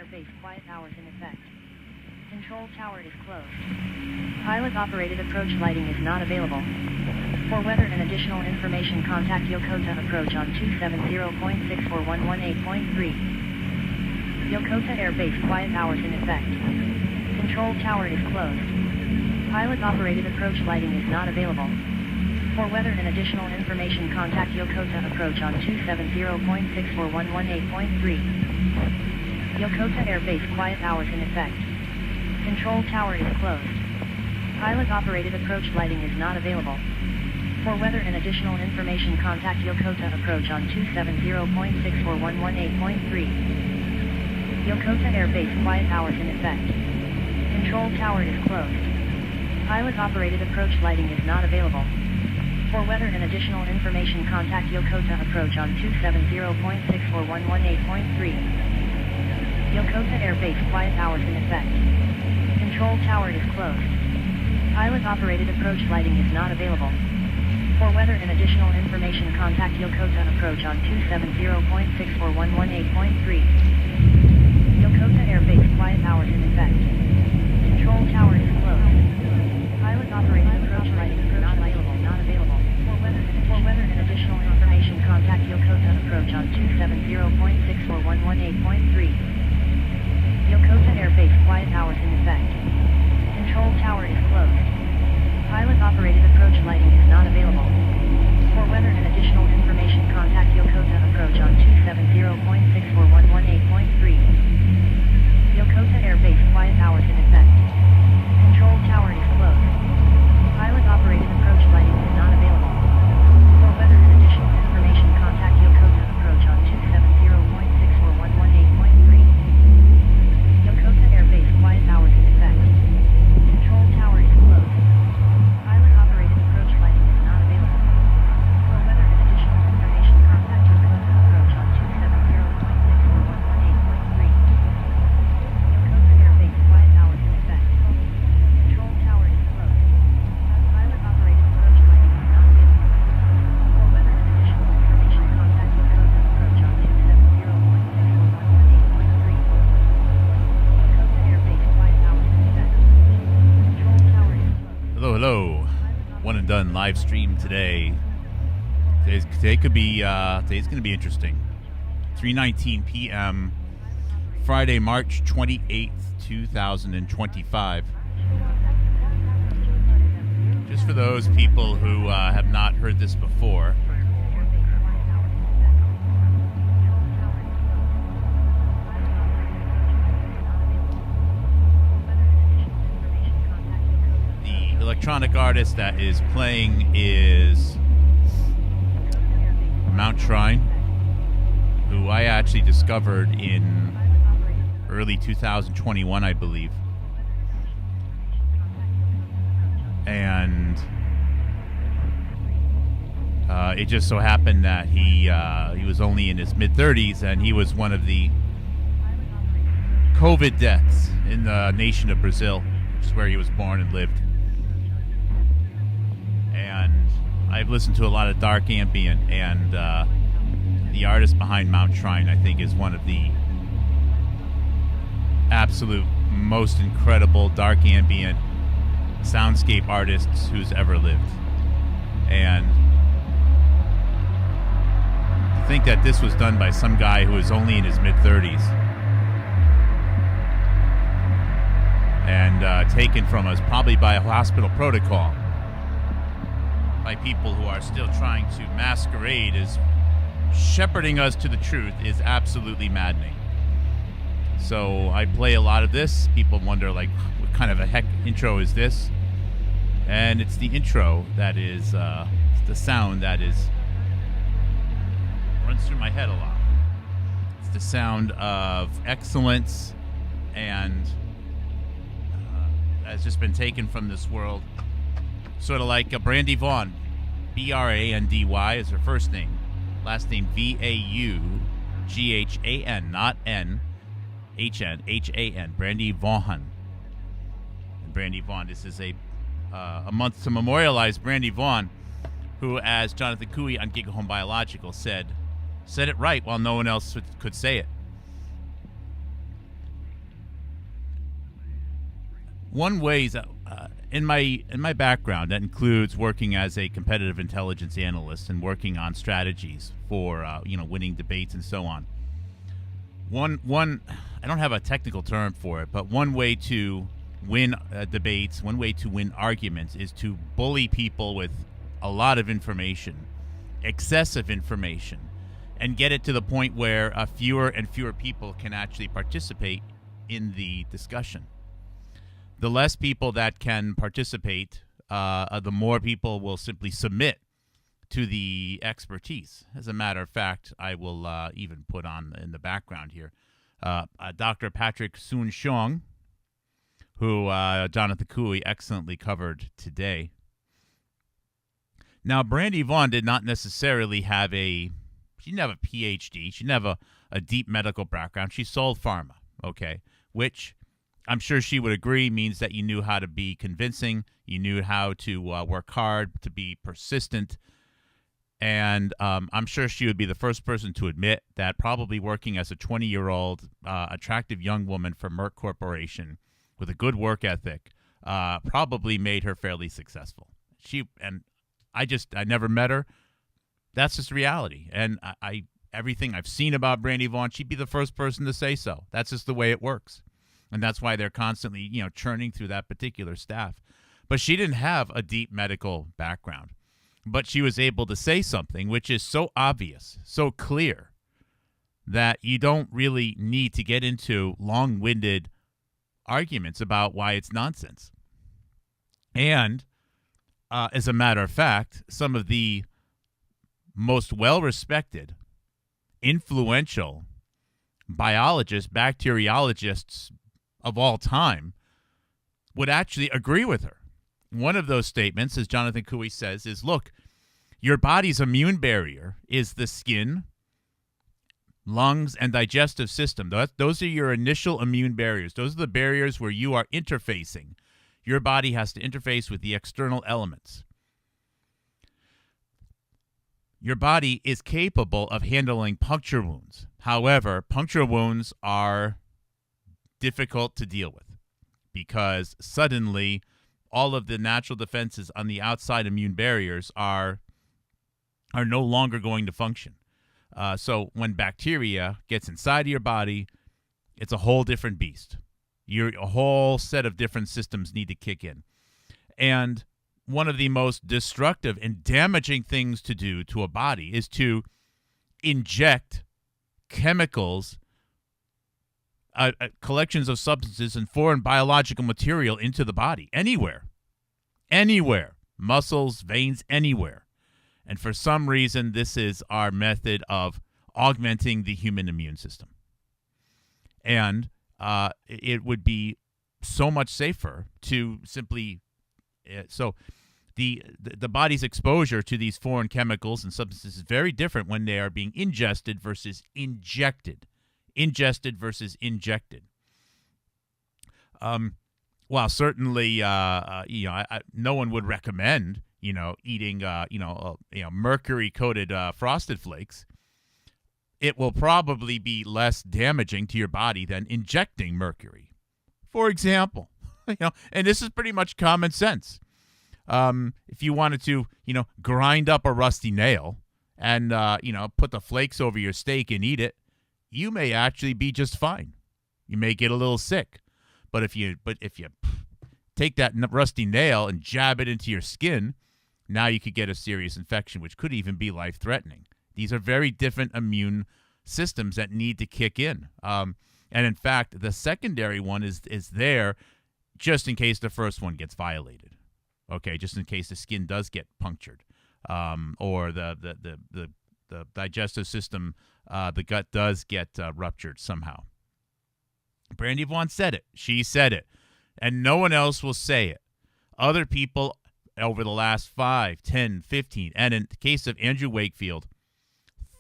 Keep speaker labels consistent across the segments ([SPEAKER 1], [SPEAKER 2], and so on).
[SPEAKER 1] Air Base quiet hours in effect. Control tower is closed. Pilot-operated approach lighting is not available. For weather and additional information, contact Yokota approach on 270.64118.3. Yokota Air Base quiet hours in effect. Control tower is closed. Pilot-operated approach lighting is not available. For weather and additional information, contact Yokota approach on 270.64118.3. Yokota Air Base quiet hours in effect. Control tower is closed. Pilot-operated approach lighting is not available. For weather and additional information, contact Yokota approach on 270.64118.3. Yokota Air Base quiet hours in effect. Control tower is closed. Pilot-operated approach lighting is not available. For weather and additional information, contact Yokota approach on 270.64118.3. Yokota Air Base quiet hours in effect. Control tower is closed. Pilot-operated approach lighting is not available. For weather and additional information, contact Yokota approach on 270.64118.3. Yokota Air Base quiet hours in effect. Control tower is closed. Pilot-operated approach lighting is not available. For weather and additional information, contact Yokota approach on 270.64118.3. Yokota Air Base quiet hours in effect. Control tower is closed. Pilot-operated approach lighting is not available. For weather and additional information, contact Yokota approach on 270.64118.3. Yokota Air Base quiet hours in effect. Control tower is closed. Pilot-operated approach lighting is not available. For weather and additional information, contact Yokota approach on 270.64118.3. Yokota Air Base quiet hours in effect. Control tower is closed. Pilot-operated approach lighting is not available. For weather and additional information, contact Yokota approach on 270.64118.3. Yokota Air Base quiet hours in effect. Control tower is closed. Pilot-operated approach lighting is not available. For weather and additional information, contact Yokota approach on 270.64118.3. Yokota Air Base quiet hours in effect. Control tower is closed.
[SPEAKER 2] Hello. One and done live stream today. Today's going to be interesting. 3:19 p.m. Friday, March 28th, 2025. Just for those people who have not heard this before, the electronic artist that is playing is Mount Shrine, who I actually discovered in early 2021, I believe. And it just so happened that he was only in his mid-30s, and he was one of the COVID deaths in the nation of Brazil, which is where he was born and lived. And I've listened to a lot of dark ambient, and the artist behind Mount Shrine, I think, is one of the absolute most incredible dark ambient soundscape artists who's ever lived. And to think that this was done by some guy who was only in his mid-30s and taken from us probably by a hospital protocol, by people who are still trying to masquerade as shepherding us to the truth, is absolutely maddening. So I play a lot of this. People wonder, like, what kind of a heck intro is this? And it's the intro that is the sound that runs through my head a lot. It's the sound of excellence and has just been taken from this world. Sort of like Brandy Vaughn. Brandy is her first name. Last name Vaughan, not N. H-N, Brandy Vaughn. And Brandy Vaughn, this is a month to memorialize Brandy Vaughn, who, as Jonathan Cooey on Giga Home Biological said it right while no one else could say it. one way is in my background that includes working as a competitive intelligence analyst and working on strategies for winning debates and so on. One I don't have a technical term for it, but one way to win debates, one way to win arguments is to bully people with a lot of information, excessive information, and get it to the point where fewer and fewer people can actually participate in the discussion. The less people that can participate, the more people will simply submit to the expertise. As a matter of fact, I will even put on in the background here Dr. Patrick Soon-Shiong, who Jonathan Cooey excellently covered today. Now, Brandy Vaughn did not necessarily have she didn't have a PhD. She didn't have a deep medical background. She sold pharma, okay, which I'm sure she would agree means that you knew how to be convincing, you knew how to work hard, to be persistent, and I'm sure she would be the first person to admit that probably working as a 20-year-old attractive young woman for Merck Corporation with a good work ethic probably made her fairly successful. I never met her. That's just reality. And I everything I've seen about Brandy Vaughn, she'd be the first person to say so. That's just the way it works. And that's why they're constantly, churning through that particular staff. But she didn't have a deep medical background. But she was able to say something which is so obvious, so clear, that you don't really need to get into long-winded arguments about why it's nonsense. And as a matter of fact, some of the most well-respected, influential biologists, bacteriologists of all time would actually agree with her. One of those statements, as Jonathan Cooey says, is, look, your body's immune barrier is the skin, lungs, and digestive system. Those are your initial immune barriers. Those are the barriers where you are interfacing. Your body has to interface with the external elements. Your body is capable of handling puncture wounds. However, puncture wounds are difficult to deal with because suddenly all of the natural defenses on the outside immune barriers are no longer going to function. So when bacteria gets inside of your body, it's a whole different beast. A whole set of different systems need to kick in. And one of the most destructive and damaging things to do to a body is to inject chemicals, collections of substances and foreign biological material into the body, anywhere, muscles, veins, anywhere. And for some reason, this is our method of augmenting the human immune system. And it would be so much safer to simply the body's exposure to these foreign chemicals and substances is very different when they are being ingested versus injected. Ingested versus injected. While certainly, no one would recommend, eating, mercury-coated Frosted Flakes. It will probably be less damaging to your body than injecting mercury, for example. And this is pretty much common sense. If you wanted to, grind up a rusty nail and, put the flakes over your steak and eat it, you may actually be just fine. You may get a little sick. But if you take that rusty nail and jab it into your skin, now you could get a serious infection, which could even be life-threatening. These are very different immune systems that need to kick in. And in fact, the secondary one is there just in case the first one gets violated. Okay, just in case the skin does get punctured, or the digestive system, the gut does get ruptured somehow. Brandy Vaughn said it. She said it. And no one else will say it. Other people over the last 5, 10, 15, and in the case of Andrew Wakefield,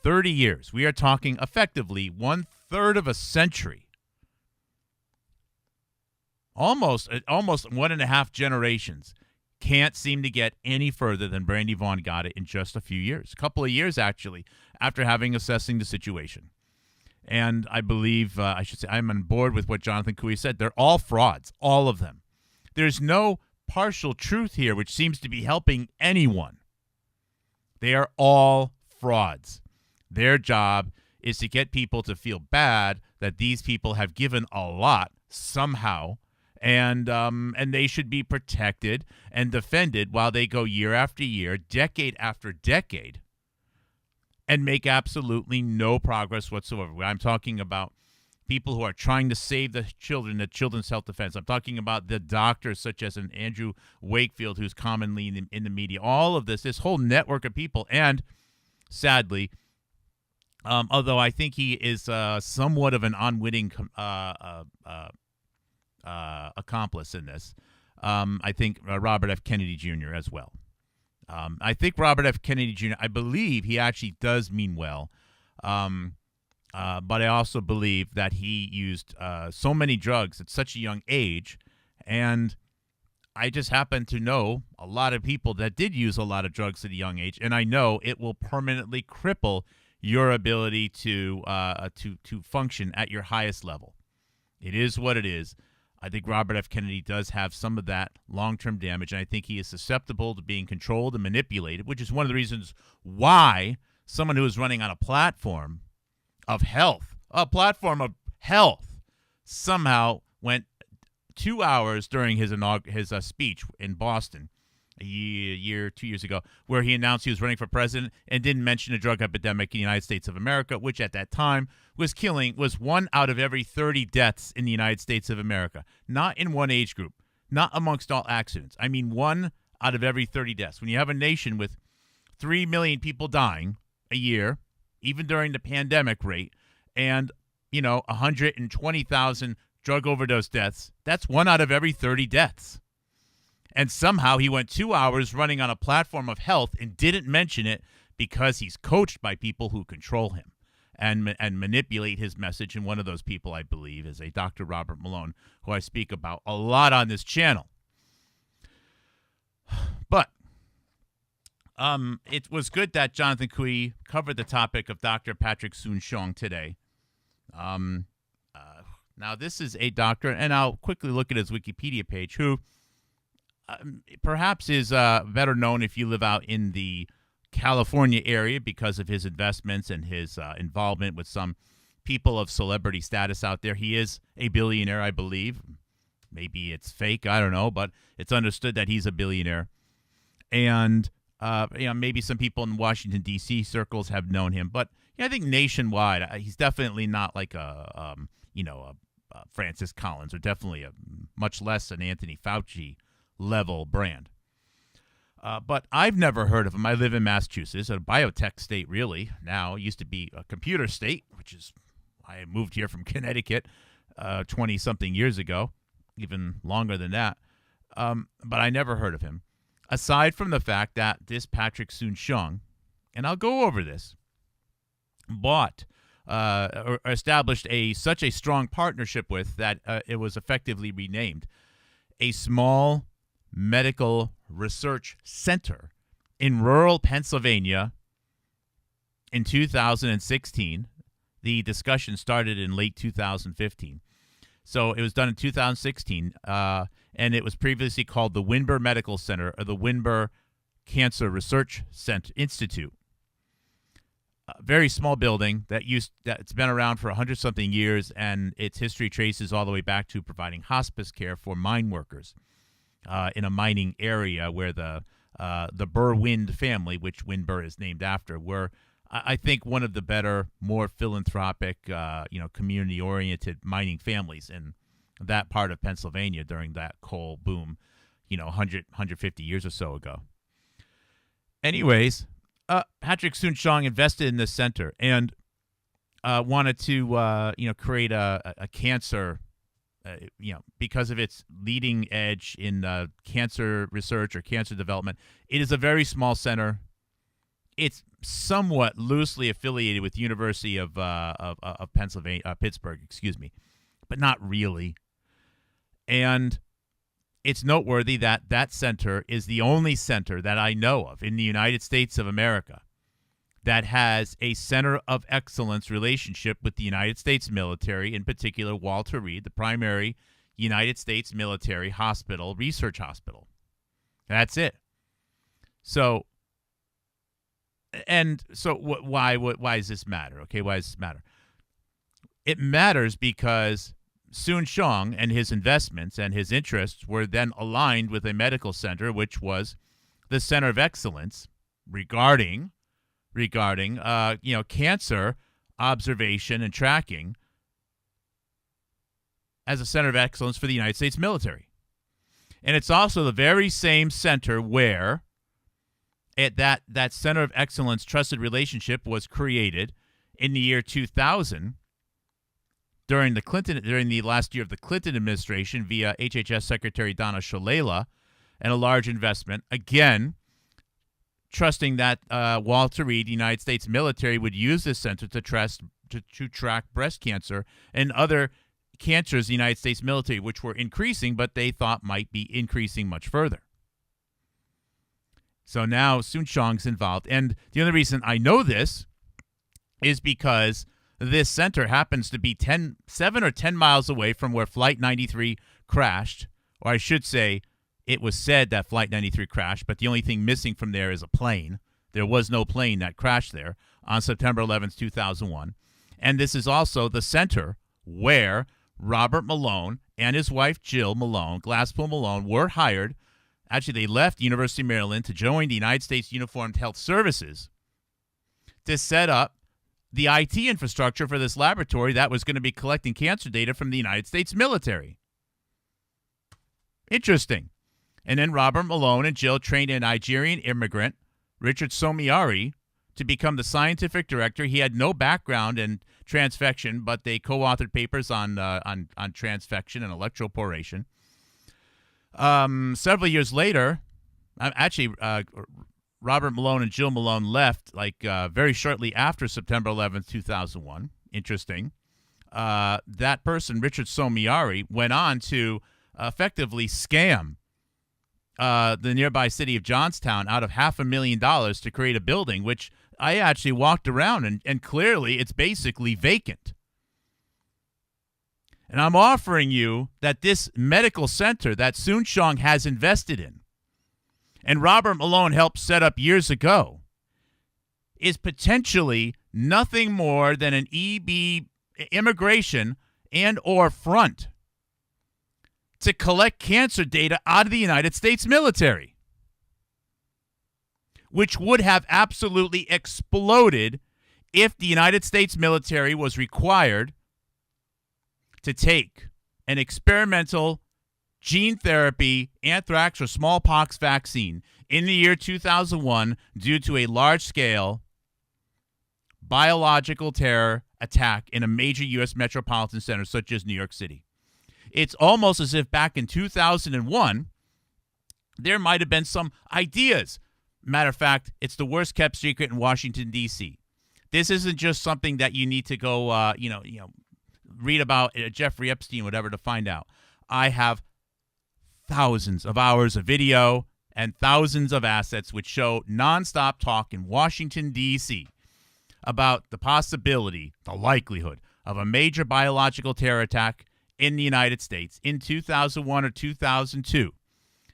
[SPEAKER 2] 30 years. We are talking effectively 1/3 of a century. Almost 1.5 generations. Can't seem to get any further than Brandy Vaughn got it in just a few years. A couple of years, actually, after assessing the situation. And I believe, I'm on board with what Jonathan Cooey said. They're all frauds, all of them. There's no partial truth here, which seems to be helping anyone. They are all frauds. Their job is to get people to feel bad that these people have given a lot somehow, and they should be protected and defended while they go year after year, decade after decade, and make absolutely no progress whatsoever. I'm talking about people who are trying to save the children, the Children's Health Defense. I'm talking about the doctors such as an Andrew Wakefield, who's commonly in the media. All of this whole network of people, and sadly, although I think he is somewhat of an unwitting accomplice in this, I think Robert F. Kennedy Jr. as well. I think Robert F. Kennedy Jr., I believe he actually does mean well, but I also believe that he used so many drugs at such a young age, and I just happen to know a lot of people that did use a lot of drugs at a young age, and I know it will permanently cripple your ability to function at your highest level. It is what it is. I think Robert F. Kennedy does have some of that long-term damage, and I think he is susceptible to being controlled and manipulated, which is one of the reasons why someone who is running on a platform of health, somehow went 2 hours during his speech in Boston a year, 2 years ago, where he announced he was running for president and didn't mention a drug epidemic in the United States of America, which at that time was 1 out of every 30 deaths in the United States of America. Not in one age group, not amongst all accidents. I mean 1 out of every 30 deaths. When you have a nation with 3 million people dying a year, even during the pandemic rate, and 120,000 drug overdose deaths, that's 1 out of every 30 deaths. And somehow he went 2 hours running on a platform of health and didn't mention it because he's coached by people who control him and manipulate his message. And one of those people, I believe, is a Dr. Robert Malone, who I speak about a lot on this channel. But it was good that Jonathan Cui covered the topic of Dr. Patrick Soon-Shiong today. Now, this is a doctor, and I'll quickly look at his Wikipedia page, who perhaps is better known if you live out in the California area because of his investments and his involvement with some people of celebrity status out there. He is a billionaire, I believe. Maybe it's fake, I don't know, but it's understood that he's a billionaire. And maybe some people in Washington, D.C. circles have known him. But I think nationwide, he's definitely not like a Francis Collins, or definitely much less an Anthony Fauci level brand. But I've never heard of him. I live in Massachusetts, a biotech state, really. Now, it used to be a computer state, which is why I moved here from Connecticut 20-something years ago, even longer than that. But I never heard of him. Aside from the fact that this Patrick Soon-Shiong, and I'll go over this, or established such a strong partnership with that it was effectively renamed a small medical research center in rural Pennsylvania in 2016. The discussion started in late 2015. So it was done in 2016, and it was previously called the Windber Medical Center, or the Windber Cancer Research Institute. A very small building that's been around for 100-something years, and its history traces all the way back to providing hospice care for mine workers in a mining area where the Burr-Wind family, which Windber is named after, were, I think, one of the better, more philanthropic, community-oriented mining families in that part of Pennsylvania during that coal boom, 150 years or so ago. Anyways, Patrick Soon-Shiong invested in this center and wanted to, create a cancer, because of its leading edge in cancer research or cancer development. It is a very small center. It's somewhat loosely affiliated with the University of Pennsylvania, Pittsburgh, but not really. And it's noteworthy that that center is the only center that I know of in the United States of America that has a center of excellence relationship with the United States military, in particular Walter Reed, the primary United States Military Hospital, Research Hospital. That's it. So, why does this matter? Okay, why does this matter? It matters because Soon-Shiong and his investments and his interests were then aligned with a medical center, which was the Center of Excellence regarding cancer observation and tracking as a center of excellence for the United States military. And it's also the very same center where that Center of Excellence trusted relationship was created in the year 2000 during the last year of the Clinton administration via HHS Secretary Donna Shalala, and a large investment, again, trusting that Walter Reed, the United States military, would use this center to track breast cancer and other cancers in the United States military, which were increasing, but they thought might be increasing much further. So now Soon-Shiong's involved. And the only reason I know this is because this center happens to be 7 or 10 miles away from where Flight 93 crashed, or I should say, it was said that Flight 93 crashed, but the only thing missing from there is a plane. There was no plane that crashed there on September 11th, 2001. And this is also the center where Robert Malone and his wife Jill Malone, Glasspool Malone, were hired. Actually, they left University of Maryland to join the United States Uniformed Health Services to set up the IT infrastructure for this laboratory that was going to be collecting cancer data from the United States military. Interesting. And then Robert Malone and Jill trained a Nigerian immigrant, Richard Somiari, to become the scientific director. He had no background in transfection, but they co-authored papers on transfection and electroporation. Several years later, Robert Malone and Jill Malone left very shortly after September 11th, 2001. Interesting. That person, Richard Somiari, went on to effectively scam the nearby city of Johnstown out of $500,000 to create a building, which I actually walked around, and clearly it's basically vacant. And I'm offering you that this medical center that Soon-Shiong has invested in, and Robert Malone helped set up years ago, is potentially nothing more than an EB immigration and or front to collect cancer data out of the United States military, which would have absolutely exploded if the United States military was required to take an experimental gene therapy anthrax or smallpox vaccine in the year 2001 due to a large-scale biological terror attack in a major U.S. metropolitan center such as New York City. It's almost as if back in 2001, there might have been some ideas. Matter of fact, it's the worst kept secret in Washington, D.C. This isn't just something that you need to go, read about Jeffrey Epstein, whatever, to find out. I have thousands of hours of video and thousands of assets which show nonstop talk in Washington, D.C. about the possibility, the likelihood of a major biological terror attack in the United States in 2001 or 2002.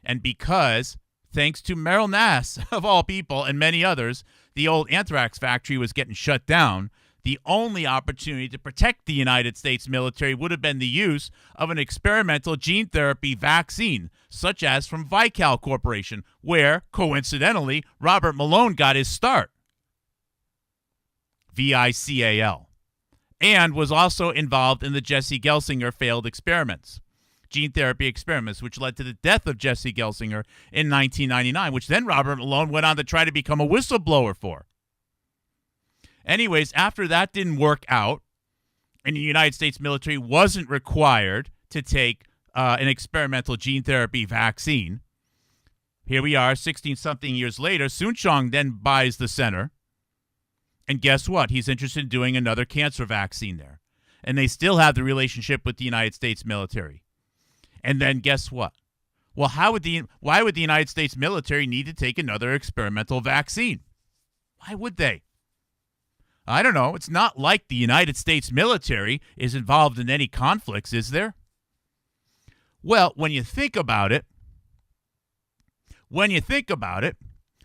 [SPEAKER 2] And because, thanks to Merrill Nass, of all people, and many others, the old anthrax factory was getting shut down, the only opportunity to protect the United States military would have been the use of an experimental gene therapy vaccine, such as from Vical Corporation, where, coincidentally, Robert Malone got his start. VICAL. And was also involved in the Jesse Gelsinger failed experiments, gene therapy experiments, which led to the death of Jesse Gelsinger in 1999, which then Robert Malone went on to try to become a whistleblower for. Anyways, after that didn't work out, and the United States military wasn't required to take an experimental gene therapy vaccine, here we are 16-something years later. Soon-Shiong then buys the center. And guess what? He's interested in doing another cancer vaccine there. And they still have the relationship with the United States military. And then guess what? Well, why would the United States military need to take another experimental vaccine? Why would they? I don't know. It's not like the United States military is involved in any conflicts, is there? Well, when you think about it,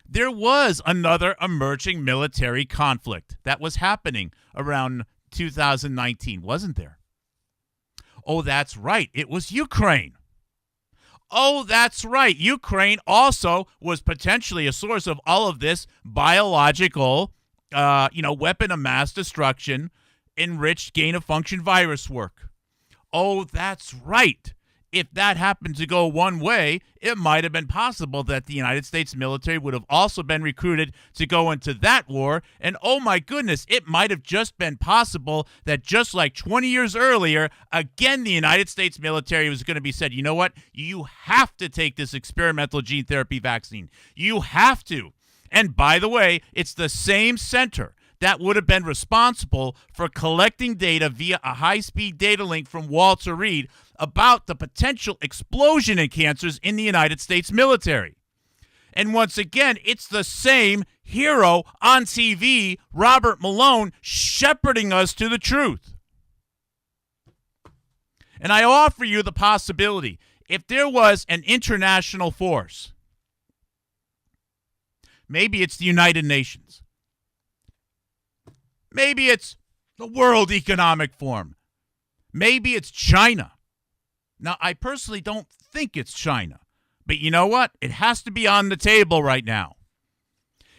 [SPEAKER 2] there was another emerging military conflict that was happening around 2019, wasn't there? Oh, that's right. It was Ukraine. Oh, that's right. Ukraine also was potentially a source of all of this biological, weapon of mass destruction, enriched gain-of-function virus work. Oh, that's right. If that happened to go one way, it might have been possible that the United States military would have also been recruited to go into that war. And oh my goodness, it might have just been possible that just like 20 years earlier, again, the United States military was going to be said, you know what? You have to take this experimental gene therapy vaccine. You have to. And by the way, it's the same center that would have been responsible for collecting data via a high-speed data link from Walter Reed about the potential explosion in cancers in the United States military. And once again, it's the same hero on TV, Robert Malone, shepherding us to the truth. And I offer you the possibility, if there was an international force, maybe it's the United Nations, maybe it's the World Economic Forum. Maybe it's China. Now, I personally don't think it's China. But you know what? It has to be on the table right now.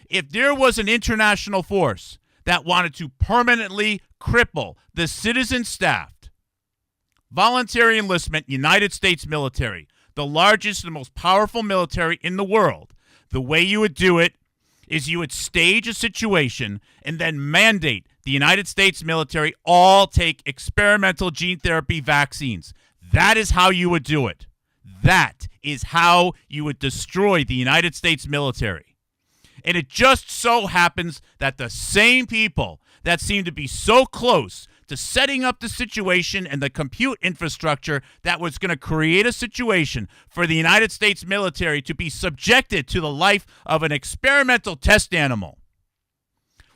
[SPEAKER 2] If there was an international force that wanted to permanently cripple the citizen-staffed, voluntary enlistment United States military, the largest and most powerful military in the world, the way you would do it is you would stage a situation and then mandate the United States military all take experimental gene therapy vaccines. That is how you would do it. That is how you would destroy the United States military. And it just so happens that the same people that seem to be so close to setting up the situation and the compute infrastructure that was going to create a situation for the United States military to be subjected to the life of an experimental test animal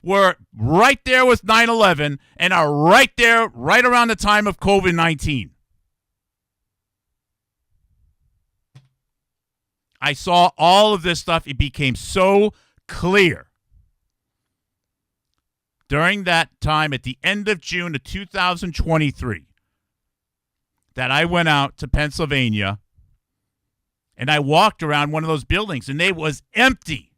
[SPEAKER 2] were right there with 9/11 and are right there right around the time of COVID-19. I saw all of this stuff. It became so clear during that time at the end of June of 2023 that I went out to Pennsylvania and I walked around one of those buildings and it was empty.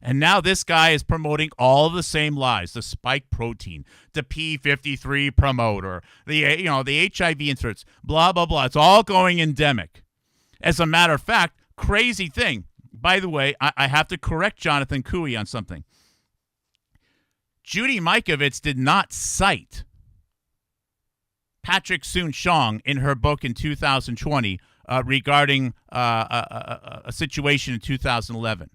[SPEAKER 2] And now this guy is promoting all of the same lies: the spike protein, the P53 promoter, the HIV inserts, blah, blah, blah. It's all going endemic. As a matter of fact, crazy thing. By the way, I have to correct Jonathan Cooey on something. Judy Mikovits did not cite Patrick Soon-Shiong in her book in 2020 regarding a situation in 2011.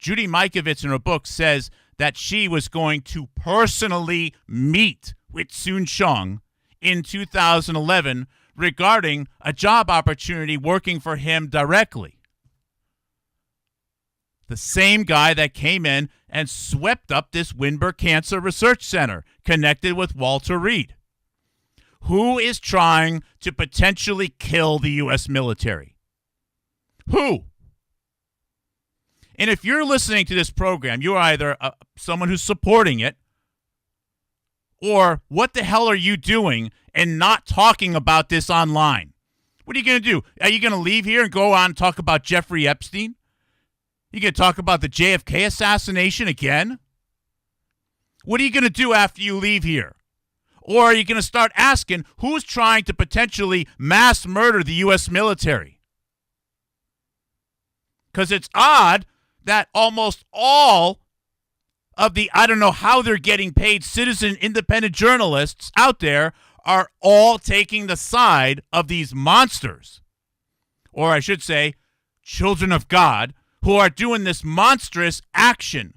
[SPEAKER 2] Judy Mikovits in her book says that she was going to personally meet with Soon-Shiong in 2011 regarding a job opportunity working for him directly. The same guy that came in and swept up this Windber Cancer Research Center connected with Walter Reed, who is trying to potentially kill the U.S. military. Who? And if you're listening to this program, you're either someone who's supporting it, or what the hell are you doing and not talking about this online? What are you going to do? Are you going to leave here and go on and talk about Jeffrey Epstein? You going to talk about the JFK assassination again? What are you going to do after you leave here? Or are you going to start asking who's trying to potentially mass murder the U.S. military? Because it's odd that almost all of the, I don't know how they're getting paid, citizen independent journalists out there are all taking the side of these monsters. Or I should say, children of God, who are doing this monstrous action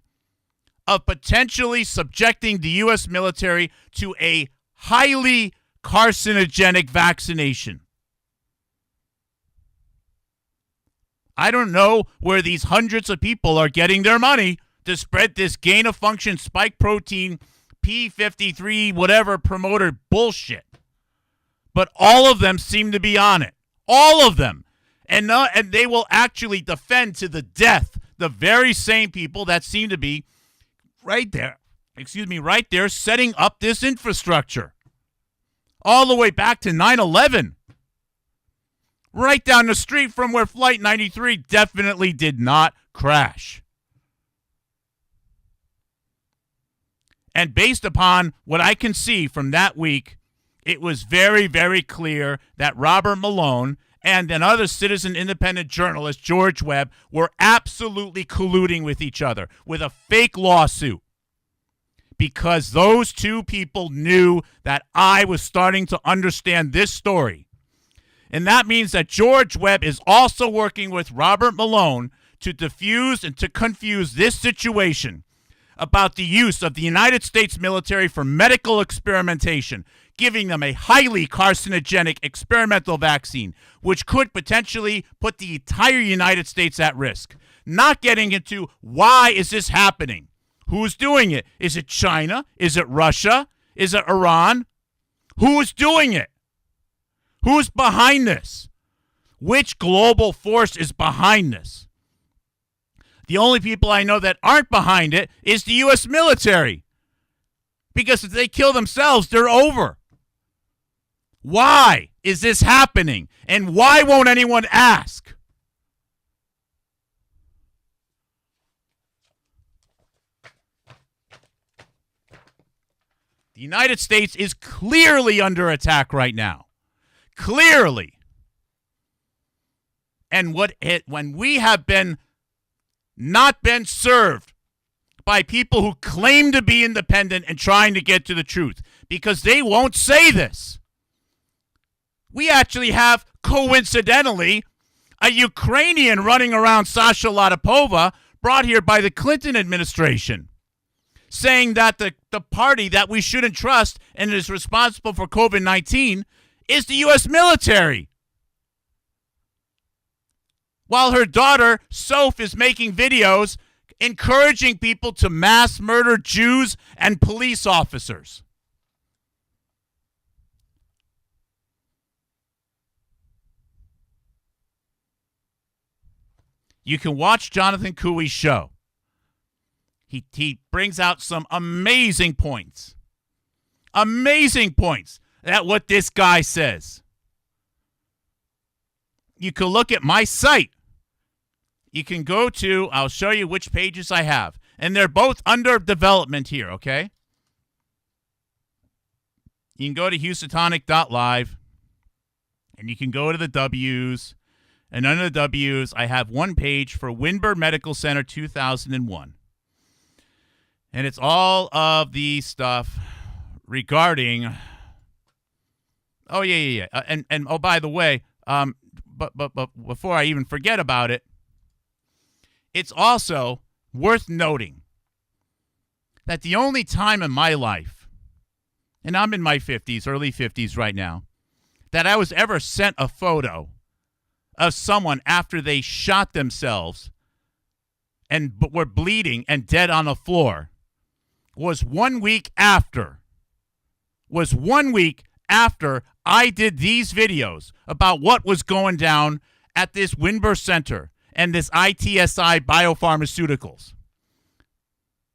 [SPEAKER 2] of potentially subjecting the U.S. military to a highly carcinogenic vaccination. I don't know where these hundreds of people are getting their money to spread this gain-of-function spike protein P53 whatever promoter bullshit. But all of them seem to be on it. All of them. And they will actually defend to the death the very same people that seem to be right there setting up this infrastructure. All the way back to 9/11. Right down the street from where Flight 93 definitely did not crash. And based upon what I can see from that week, it was very, very clear that Robert Malone and another citizen independent journalist, George Webb, were absolutely colluding with each other with a fake lawsuit. Because those two people knew that I was starting to understand this story. And that means that George Webb is also working with Robert Malone to diffuse and to confuse this situation about the use of the United States military for medical experimentation, giving them a highly carcinogenic experimental vaccine, which could potentially put the entire United States at risk. Not getting into why is this happening? Who's doing it? Is it China? Is it Russia? Is it Iran? Who's doing it? Who's behind this? Which global force is behind this? The only people I know that aren't behind it is the U.S. military. Because if they kill themselves, they're over. Why is this happening? And why won't anyone ask? The United States is clearly under attack right now. Clearly. And when we have not been served by people who claim to be independent and trying to get to the truth, because they won't say this. We actually have, coincidentally, a Ukrainian running around Sasha Latipova, brought here by the Clinton administration, saying that the party that we shouldn't trust and is responsible for COVID-19 is the U.S. military. While her daughter, Soph, is making videos encouraging people to mass murder Jews and police officers. You can watch Jonathan Cooey's show. He brings out some amazing points. Amazing points at what this guy says. You can look at my site. You can go to, I'll show you which pages I have. And they're both under development here, okay? You can go to Houstonic.live. And you can go to the W's. And under the W's, I have one page for Windber Medical Center 2001. And it's all of the stuff regarding... Oh, yeah. And oh, by the way, but before I even forget about it, it's also worth noting that the only time in my life, and I'm in my 50s, early 50s right now, that I was ever sent a photo of someone after they shot themselves and were bleeding and dead on the floor was 1 week after. I did these videos about what was going down at this Windber Center and this ITSI Biopharmaceuticals.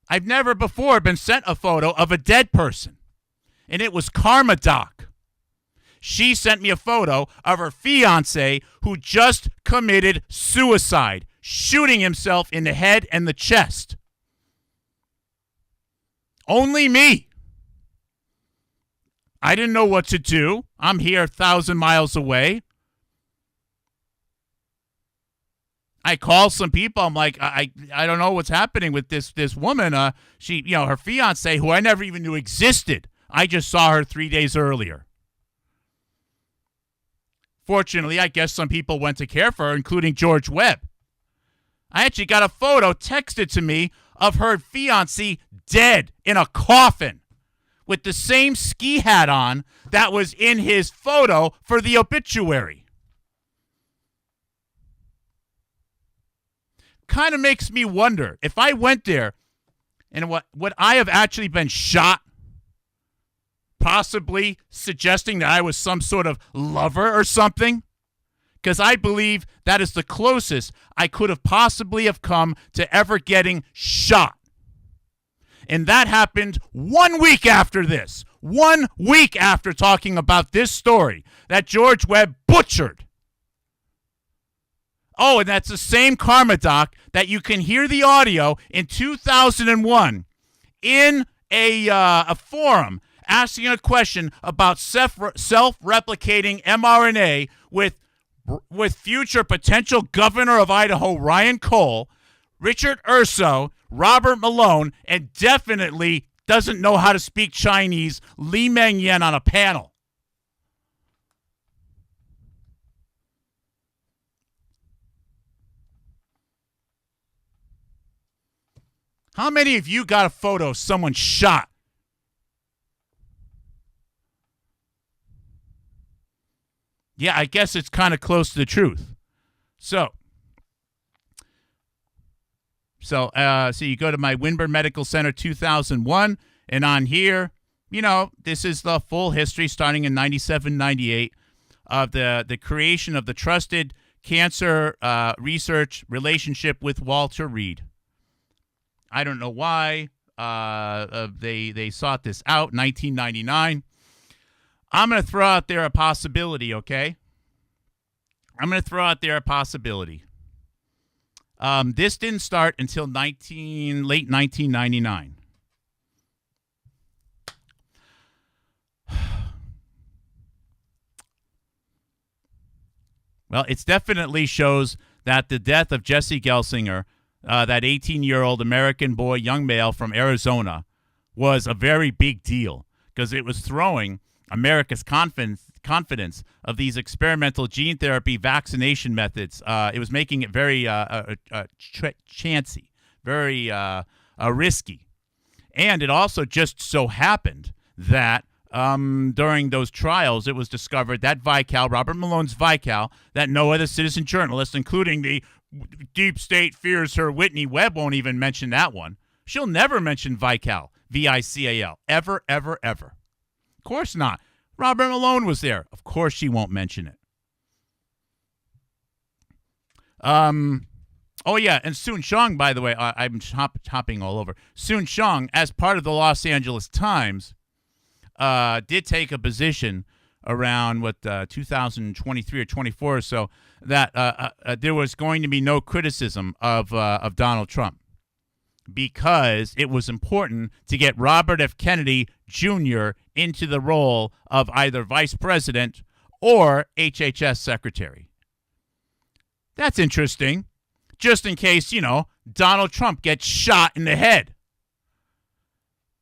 [SPEAKER 2] I've never before been sent a photo of a dead person, and it was Karma Doc. She sent me a photo of her fiancé who just committed suicide, shooting himself in the head and the chest. Only me. I didn't know what to do. I'm here 1,000 miles away. I call some people. I'm like, I don't know what's happening with this woman. She, her fiance, who I never even knew existed. I just saw her 3 days earlier. Fortunately, I guess some people went to care for her, including George Webb. I actually got a photo texted to me of her fiancé dead in a coffin with the same ski hat on that was in his photo for the obituary. kind of makes me wonder if I went there and would I have actually been shot, possibly suggesting that I was some sort of lover or something? Because I believe that is the closest I could have possibly have come to ever getting shot. And that happened 1 week after this. 1 week after talking about this story that George Webb butchered. Oh, and that's the same Karma Doc that you can hear the audio in 2001 in a forum asking a question about self-replicating mRNA with future potential governor of Idaho, Ryan Cole, Richard Urso, Robert Malone, and definitely doesn't know how to speak Chinese, Li Meng Yan on a panel. How many of you got a photo of someone shot? Yeah, I guess it's kind of close to the truth. So you go to my Windber Medical Center 2001, and on here, this is the full history starting in 97, 98 of the creation of the trusted cancer research relationship with Walter Reed. I don't know why they sought this out in 1999. I'm going to throw out there a possibility, okay? I'm going to throw out there a possibility. This didn't start until late 1999. Well, it definitely shows that the death of Jesse Gelsinger, that 18-year-old American boy, young male from Arizona, was a very big deal because it was throwing America's confidence of these experimental gene therapy vaccination methods. It was making it very chancy, very risky. And it also just so happened that during those trials, it was discovered that Vical, Robert Malone's Vical, that no other citizen journalist, including the Deep State fears her Whitney Webb, won't even mention that one. She'll never mention Vical, V-I-C-A-L, ever, ever, ever. Of course not. Robert Malone was there. Of course she won't mention it. Oh, yeah, and Soon-Shiong, by the way, I'm hopping all over. Soon-Shiong, as part of the Los Angeles Times, did take a position around, 2023 or 24 or so, that there was going to be no criticism of Donald Trump because it was important to get Robert F. Kennedy Jr. into the role of either vice president or HHS secretary. That's interesting. Just in case, Donald Trump gets shot in the head.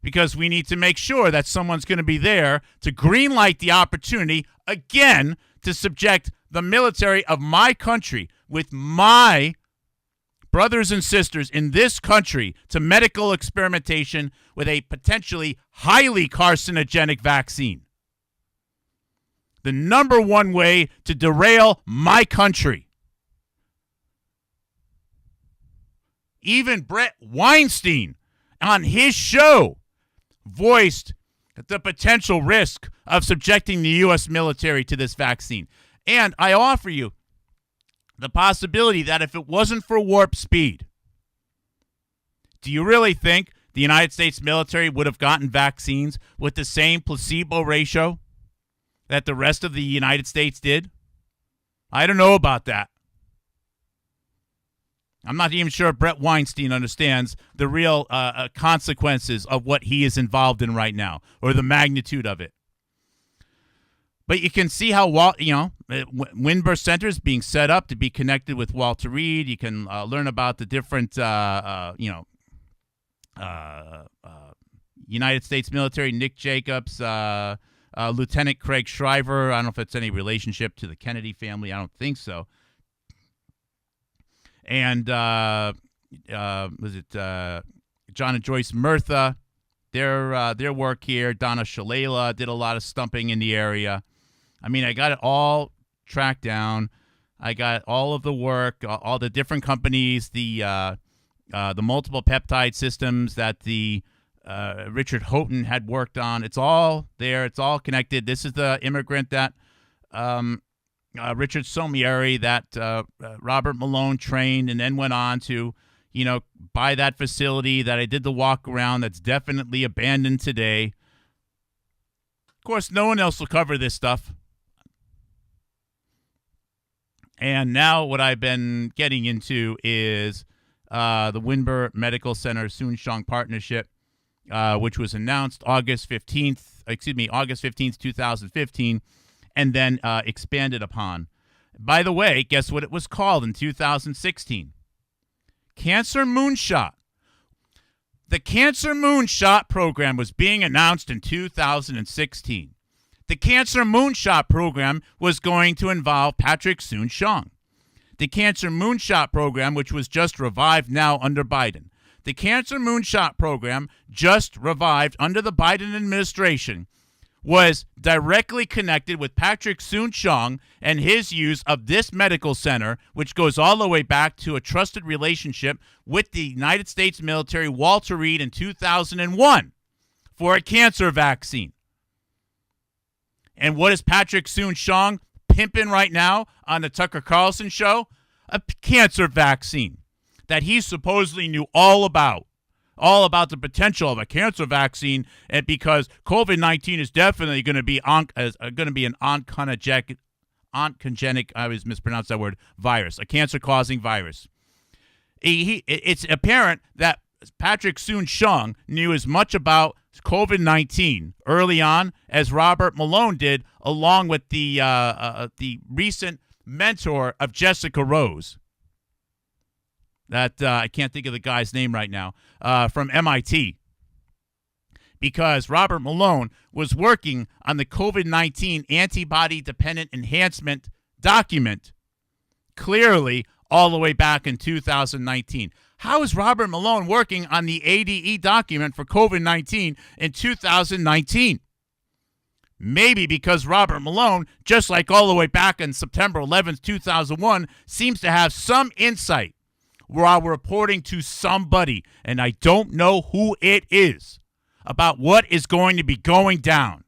[SPEAKER 2] Because we need to make sure that someone's going to be there to greenlight the opportunity, again, to subject the military of my country with my brothers and sisters in this country to medical experimentation with a potentially highly carcinogenic vaccine. The number one way to derail my country. Even Brett Weinstein on his show voiced the potential risk of subjecting the U.S. military to this vaccine. And I offer you the possibility that if it wasn't for warp speed, do you really think the United States military would have gotten vaccines with the same placebo ratio that the rest of the United States did? I don't know about that. I'm not even sure if Brett Weinstein understands the real consequences of what he is involved in right now, or the magnitude of it. But you can see how Windber Center is being set up to be connected with Walter Reed. You can learn about the different, United States military, Nick Jacobs, Lieutenant Craig Shriver. I don't know if it's any relationship to the Kennedy family. I don't think so. And was it John and Joyce Murtha? Their work here. Donna Shalala did a lot of stumping in the area. I mean, I got it all tracked down. I got all of the work, all the different companies, the multiple peptide systems that the Richard Houghton had worked on. It's all there. It's all connected. This is the immigrant that Richard Somieri, that Robert Malone trained and then went on to, buy that facility that I did the walk around that's definitely abandoned today. Of course, no one else will cover this stuff. And now what I've been getting into is the Windber Medical Center Soon-Shiong partnership, which was announced August 15th, 2015, and then expanded upon. By the way, guess what it was called in 2016? Cancer Moonshot. The Cancer Moonshot program was being announced in 2016. The Cancer Moonshot program was going to involve Patrick Soon-Shiong. The Cancer Moonshot program, which was just revived now under Biden. The Cancer Moonshot program, just revived under the Biden administration, was directly connected with Patrick Soon-Shiong and his use of this medical center, which goes all the way back to a trusted relationship with the United States military, Walter Reed, in 2001 for a cancer vaccine. And what is Patrick Soon-Shiong pimping right now on the Tucker Carlson show? A cancer vaccine that he supposedly knew all about the potential of a cancer vaccine, and because COVID-19 is definitely going to be an oncogenic, I always mispronounce that word, virus, a cancer-causing virus. It's apparent that Patrick Soon-Shiong knew as much about COVID-19 early on as Robert Malone did, along with the recent mentor of Jessica Rose. That I can't think of the guy's name right now, from MIT. Because Robert Malone was working on the COVID-19 antibody-dependent enhancement document, clearly all the way back in 2019. How is Robert Malone working on the ADE document for COVID-19 in 2019? Maybe because Robert Malone, just like all the way back on September 11th, 2001, seems to have some insight while reporting to somebody, and I don't know who it is, about what is going to be going down.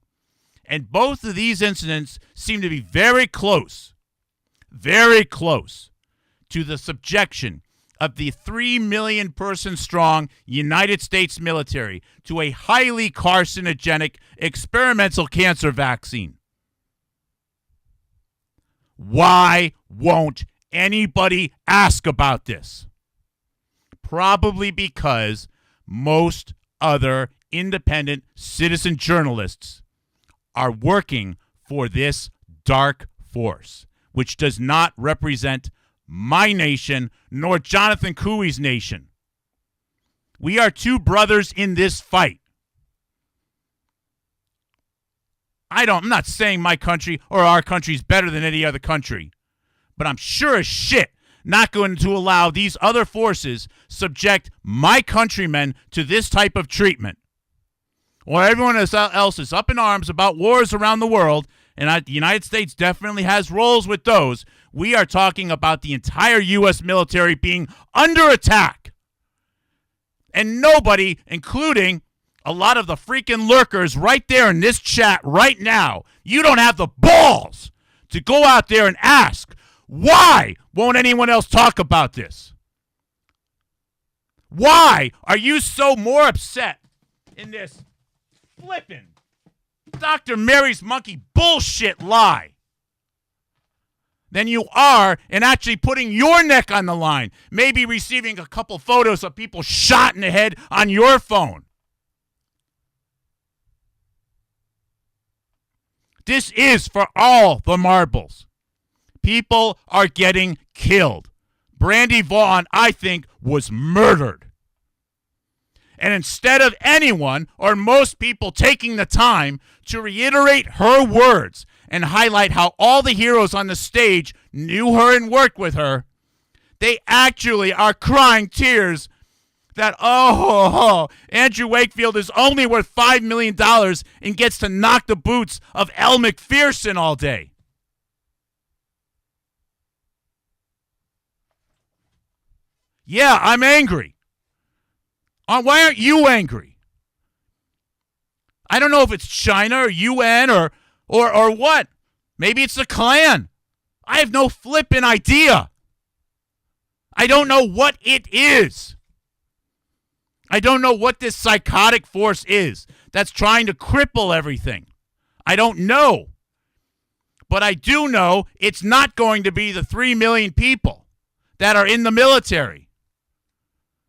[SPEAKER 2] And both of these incidents seem to be very close to the subjection of the 3 million person strong United States military to a highly carcinogenic experimental cancer vaccine. Why won't anybody ask about this? Probably because most other independent citizen journalists are working for this dark force, which does not represent my nation nor Jonathan Cooey's nation. We are two brothers in this fight. I'm not saying my country or our country is better than any other country, but I'm sure as shit not going to allow these other forces subject my countrymen to this type of treatment. Or everyone else is up in arms about wars around the world, and the United States definitely has roles with those. We are talking about the entire U.S. military being under attack. And nobody, including a lot of the freaking lurkers right there in this chat right now, you don't have the balls to go out there and ask, why won't anyone else talk about this? Why are you so more upset in this flippin' Dr. Mary's monkey bullshit lie than you are in actually putting your neck on the line, maybe receiving a couple photos of people shot in the head on your phone? This is for all the marbles. People are getting killed. Brandy Vaughn, I think, was murdered. And instead of anyone or most people taking the time to reiterate her words and highlight how all the heroes on the stage knew her and worked with her, they actually are crying tears that, Andrew Wakefield is only worth $5 million and gets to knock the boots of Elle Macpherson all day. Yeah, I'm angry. Why aren't you angry? I don't know if it's China or UN or what. Maybe it's the Klan. I have no flippin' idea. I don't know what it is. I don't know what this psychotic force is that's trying to cripple everything. I don't know. But I do know it's not going to be the 3 million people that are in the military.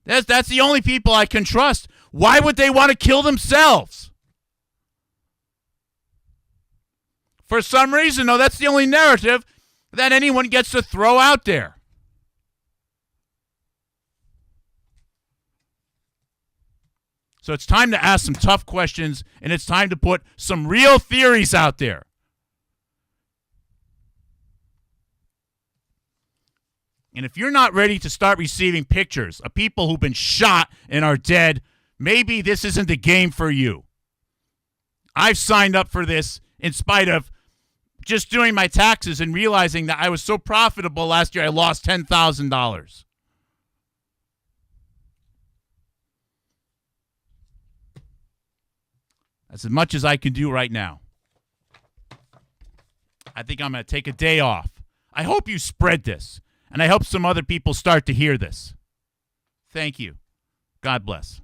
[SPEAKER 2] That's the only people I can trust. Why would they want to kill themselves? For some reason, though, that's the only narrative that anyone gets to throw out there. So it's time to ask some tough questions, and it's time to put some real theories out there. And if you're not ready to start receiving pictures of people who've been shot and are dead, maybe this isn't the game for you. I've signed up for this in spite of just doing my taxes and realizing that I was so profitable last year I lost $10,000. That's as much as I can do right now. I think I'm going to take a day off. I hope you spread this, and I hope some other people start to hear this. Thank you. God bless.